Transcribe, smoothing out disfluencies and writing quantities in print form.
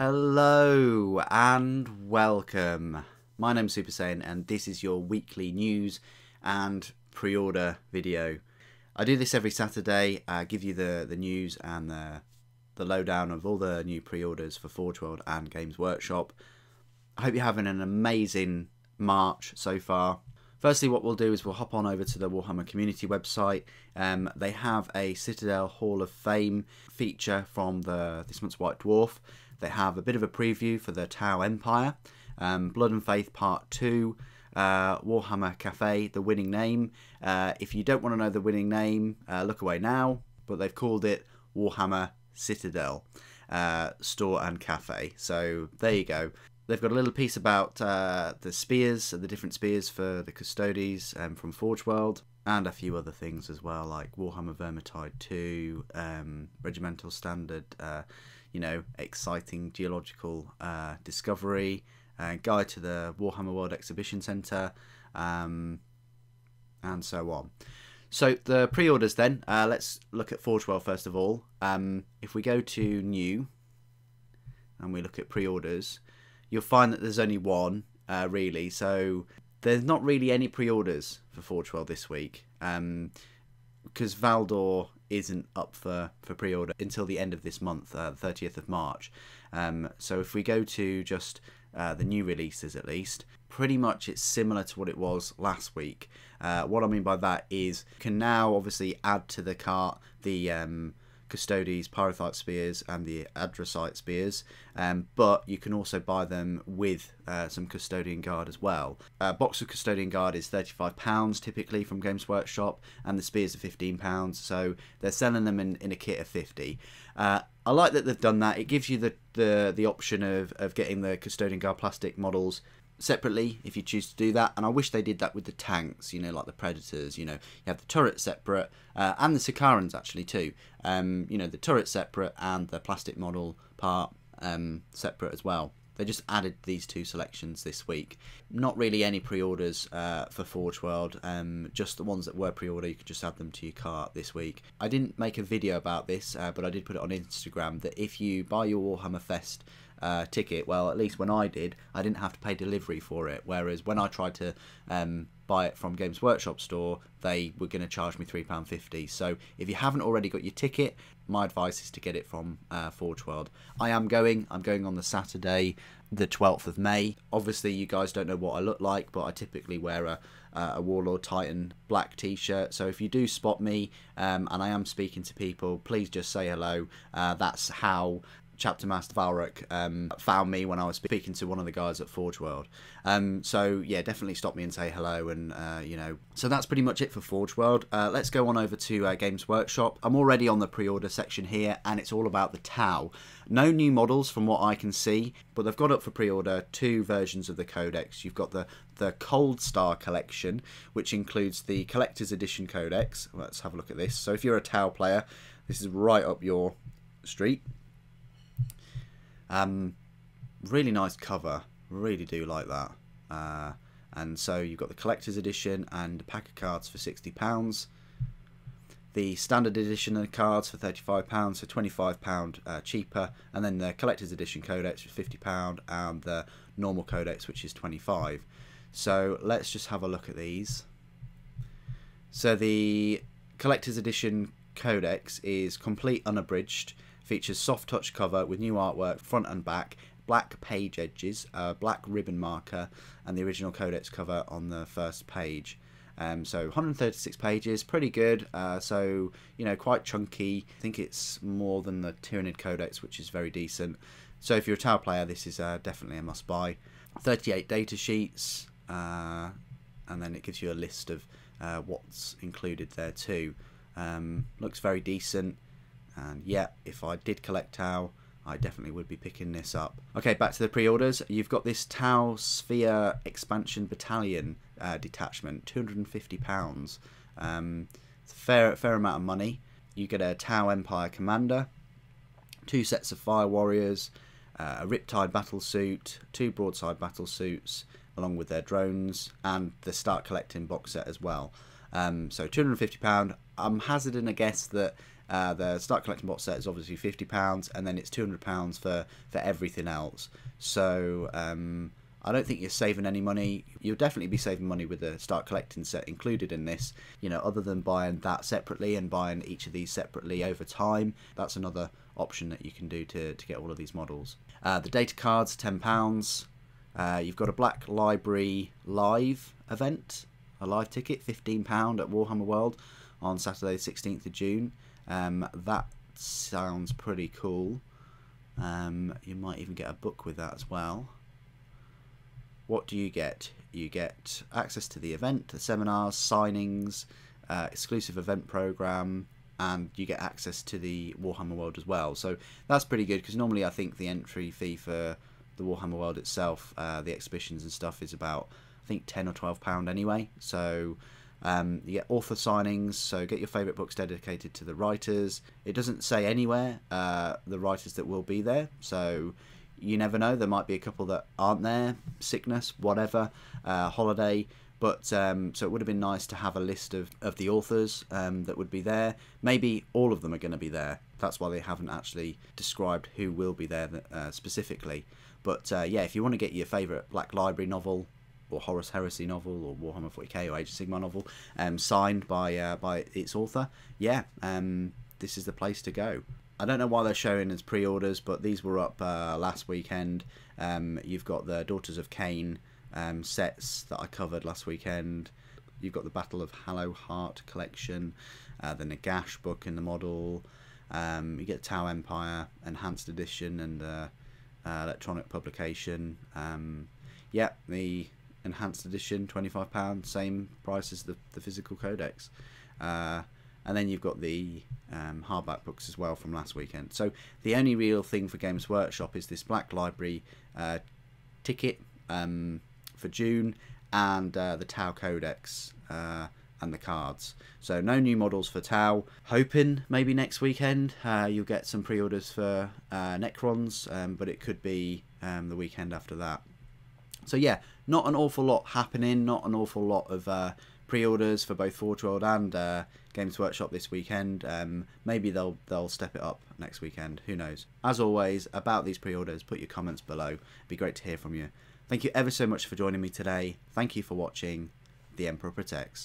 Hello and welcome. My name's Super Saiyan and this is your weekly news and pre-order video. I do this every Saturday, give you the news and the lowdown of all the new pre-orders for Forge World and Games Workshop. I hope you're having an amazing March so far. Firstly, what we'll do is we'll hop on over to the Warhammer community website. They have a Citadel Hall of Fame feature from this month's White Dwarf. They have a bit of a preview for the Tau Empire, Blood and Faith Part 2, Warhammer Cafe, the winning name. If you don't want to know the winning name, look away now, but they've called it Warhammer Citadel Store and Cafe. So there you go. They've got a little piece about the spears, the different spears for the Custodes from Forge World, and a few other things as well, like Warhammer Vermintide 2, Regimental Standard, exciting geological discovery, guide to the Warhammer World Exhibition Centre, and so on. So the pre-orders then, let's look at Forge World first of all. If we go to New, and we look at pre-orders, you'll find that there's only one, really, so there's not really any pre-orders for Forge World this week, because Valdor isn't up for pre-order until the end of this month, the 30th of March. So if we go to just the new releases at least, pretty much it's similar to what it was last week. What I mean by that is you can now obviously add to the cart the Custodes, Pyrothite Spears and the Adrasite Spears, but you can also buy them with some Custodian Guard as well. A box of Custodian Guard is £35 typically from Games Workshop, and the Spears are £15, so they're selling them in a kit of 50. I like that they've done that. It gives you the option of getting the Custodian Guard plastic models separately if you choose to do that, and I wish they did that with the tanks, like the Predators. You have the turret separate, and the Sicarans actually too. The turret separate and the plastic model part separate as well. They just added these two selections this week. Not really any pre-orders for Forge World, just the ones that were pre-order, you could just add them to your cart this week. I didn't make a video about this, but I did put it on Instagram, that if you buy your Warhammer Fest ticket, well, at least when I did, I didn't have to pay delivery for it, whereas when I tried to buy it from Games Workshop store, they were going to charge me £3.50. So if you haven't already got your ticket, my advice is to get it from Forge World. I'm going on the Saturday the 12th of May. Obviously you guys don't know what I look like, but I typically wear a Warlord Titan black t-shirt, so if you do spot me and I am speaking to people, please just say hello. That's how Chapter Master Valric found me when I was speaking to one of the guys at Forge World. So yeah, definitely stop me and say hello, and so that's pretty much it for Forge World. Let's go on over to Games Workshop. I'm already on the pre-order section here, and it's all about the Tau. No new models from what I can see, but they've got up for pre-order two versions of the Codex. You've got the Cold Star collection, which includes the Collector's Edition Codex. Let's have a look at this. So if you're a Tau player, this is right up your street. Really nice cover, really do like that. And so you've got the Collector's Edition and a pack of cards for £60. The Standard Edition of cards for £35, so £25 cheaper, and then the Collector's Edition Codex for £50 and the normal Codex, which is £25. So let's just have a look at these. So the Collector's Edition Codex is complete unabridged, features soft touch cover with new artwork front and back, black page edges, black ribbon marker, and the original Codex cover on the first page. So 136 pages, pretty good. So quite chunky. I think it's more than the Tyranid Codex, which is very decent. So if you're a Tau player, this is definitely a must buy. 38 data sheets, and then it gives you a list of what's included there too. Looks very decent. And yeah, if I did collect Tau, I definitely would be picking this up. Okay, back to the pre-orders. You've got this Tau Sphere Expansion Battalion detachment, £250. It's a fair amount of money. You get a Tau Empire Commander, two sets of Fire Warriors, a Riptide battle suit, two Broadside battle suits, along with their drones, and the Start Collecting box set as well. So £250. I'm hazarding a guess that The Start Collecting box set is obviously £50, and then it's £200 for everything else. So I don't think you're saving any money. You'll definitely be saving money with the Start Collecting set included in this. You know, other than buying that separately and buying each of these separately over time. That's another option that you can do to get all of these models. The data cards, £10. You've got a Black Library live event, a live ticket, £15 at Warhammer World on Saturday the 16th of June. That sounds pretty cool. You might even get a book with that as well. What do you get? You get access to the event, the seminars, signings, exclusive event program, and you get access to the Warhammer World as well. So that's pretty good, because normally I think the entry fee for the Warhammer World itself, the exhibitions and stuff, is about, I think, £10 or £12 anyway. So you get author signings, so get your favourite books dedicated to the writers. It doesn't say anywhere the writers that will be there, so you never know. There might be a couple that aren't there, sickness, whatever, holiday. But so it would have been nice to have a list of the authors that would be there. Maybe all of them are going to be there. That's why they haven't actually described who will be there specifically. But yeah, if you want to get your favourite Black Library novel, or Horus Heresy novel, or Warhammer 40k, or Age of Sigmar novel, signed by its author, yeah, this is the place to go. I don't know why they're showing as pre-orders, but these were up last weekend. You've got the Daughters of Cain sets that I covered last weekend. You've got the Battle of Hallow Heart collection, the Nagash book in the model. You get Tau Empire Enhanced Edition and electronic publication. Yeah, the Enhanced Edition, £25, same price as the physical codex. And then you've got the hardback books as well from last weekend. So the only real thing for Games Workshop is this Black Library ticket for June, and the Tau Codex and the cards. So no new models for Tau. Hoping maybe next weekend you'll get some pre-orders for Necrons, but it could be the weekend after that. So yeah, not an awful lot happening, not an awful lot of pre-orders for both Forge World and Games Workshop this weekend. Maybe they'll step it up next weekend, who knows. As always, about these pre-orders, put your comments below. It'd be great to hear from you. Thank you ever so much for joining me today. Thank you for watching. The Emperor Protects.